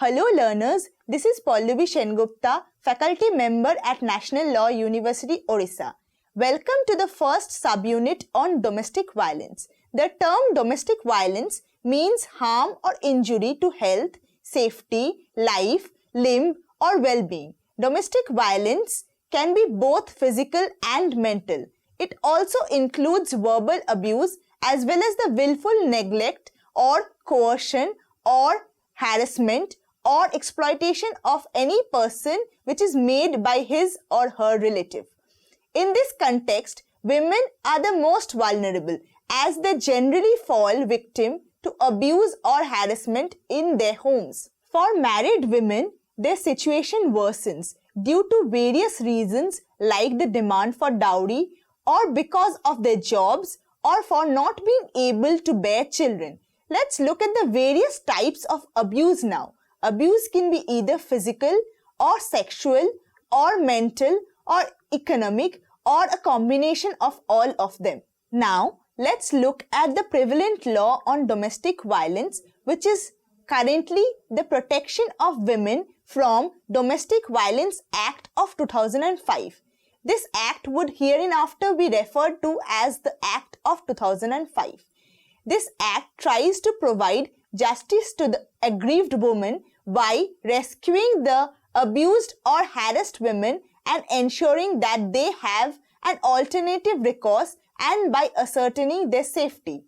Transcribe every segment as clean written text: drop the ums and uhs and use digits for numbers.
Hello learners, this is PALLAVI SENGUPTA, faculty member at National Law University, Odisha. Welcome to the first subunit on domestic violence. The term domestic violence means harm or injury to health, safety, life, limb or well-being. Domestic violence can be both physical and mental. It also includes verbal abuse as well as the willful neglect or coercion or harassment or exploitation of any person which is made by his or her relative. In this context, women are the most vulnerable as they generally fall victim to abuse or harassment in their homes. For married women, their situation worsens due to various reasons like the demand for dowry or because of their jobs or for not being able to bear children. Let's look at the various types of abuse now. Abuse can be either physical or sexual or mental or economic or a combination of all of them. Now, let's look at the prevalent law on domestic violence, which is currently the Protection of Women from Domestic Violence Act of 2005. This act would hereinafter be referred to as the Act of 2005. This act tries to provide justice to the aggrieved woman by rescuing the abused or harassed women and ensuring that they have an alternative recourse and by ascertaining their safety.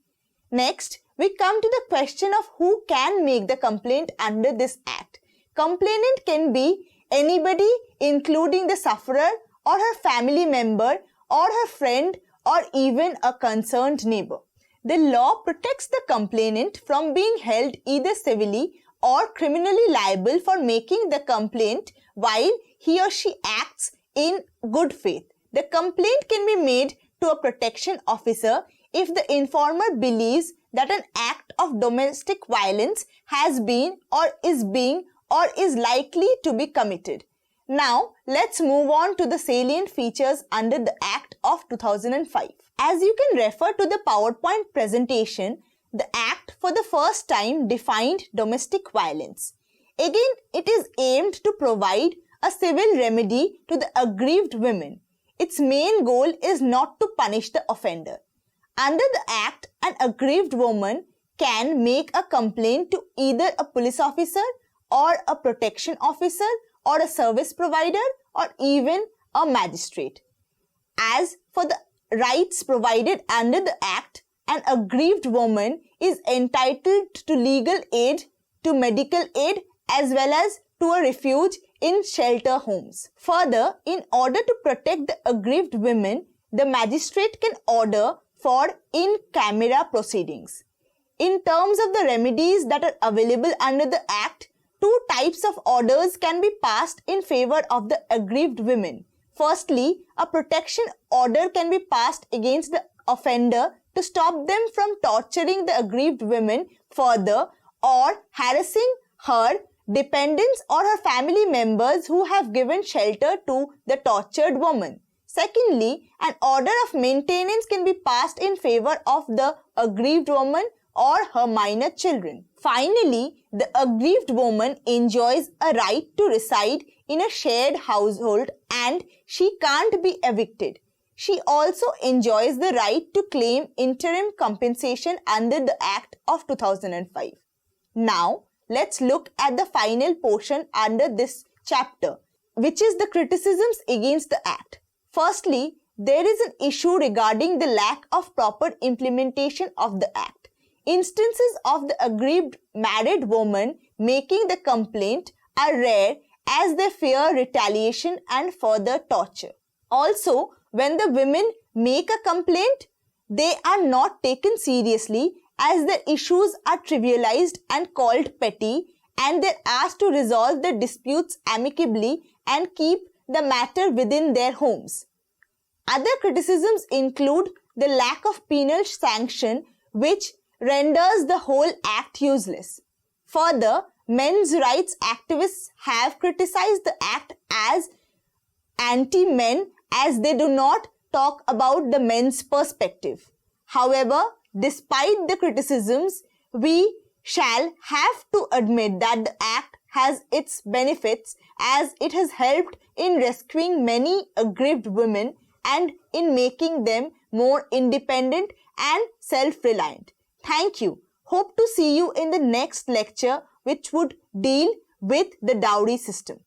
Next, we come to the question of who can make the complaint under this act. Complainant can be anybody including the sufferer or her family member or her friend or even a concerned neighbor. The law protects the complainant from being held either civilly or criminally liable for making the complaint while he or she acts in good faith. The complaint can be made to a protection officer if the informer believes that an act of domestic violence has been or is being or is likely to be committed. Now, let's move on to the salient features under the Act of 2005. As you can refer to the PowerPoint presentation, the Act for the first time defined domestic violence. Again, it is aimed to provide a civil remedy to the aggrieved women. Its main goal is not to punish the offender. Under the Act, an aggrieved woman can make a complaint to either a police officer or a protection officer or a service provider or even a magistrate. As for the rights provided under the Act, an aggrieved woman is entitled to legal aid, to medical aid as well as to a refuge in shelter homes. Further, in order to protect the aggrieved women, the magistrate can order for in-camera proceedings. In terms of the remedies that are available under the Act, two types of orders can be passed in favor of the aggrieved women. Firstly, a protection order can be passed against the offender to stop them from torturing the aggrieved women further or harassing her dependents or her family members who have given shelter to the tortured woman. Secondly, an order of maintenance can be passed in favor of the aggrieved woman or her minor children. Finally, the aggrieved woman enjoys a right to reside in a shared household and she can't be evicted. She also enjoys the right to claim interim compensation under the Act of 2005. Now, let's look at the final portion under this chapter, which is the criticisms against the Act. Firstly, there is an issue regarding the lack of proper implementation of the Act. Instances of the aggrieved married woman making the complaint are rare as they fear retaliation and further torture. Also, when the women make a complaint, they are not taken seriously as their issues are trivialized and called petty and they're asked to resolve their disputes amicably and keep the matter within their homes. Other criticisms include the lack of penal sanction which renders the whole act useless. Further, men's rights activists have criticized the act as anti-men as they do not talk about the men's perspective. However, despite the criticisms, we shall have to admit that the act has its benefits as it has helped in rescuing many aggrieved women and in making them more independent and self-reliant. Thank you. Hope to see you in the next lecture which would deal with the dowry system.